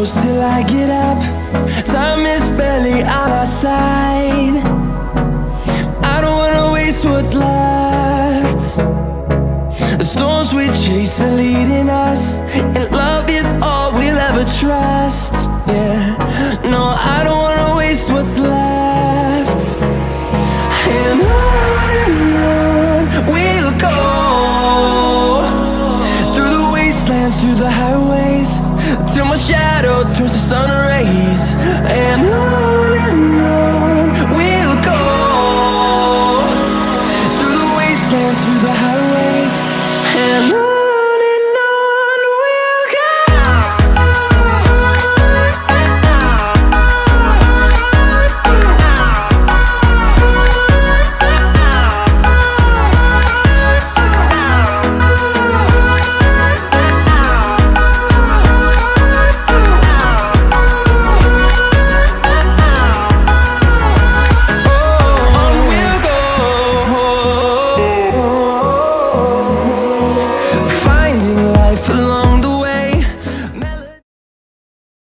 close till I get up. Time is barely on our side. I don't wanna waste what's left. The storms we chase are leading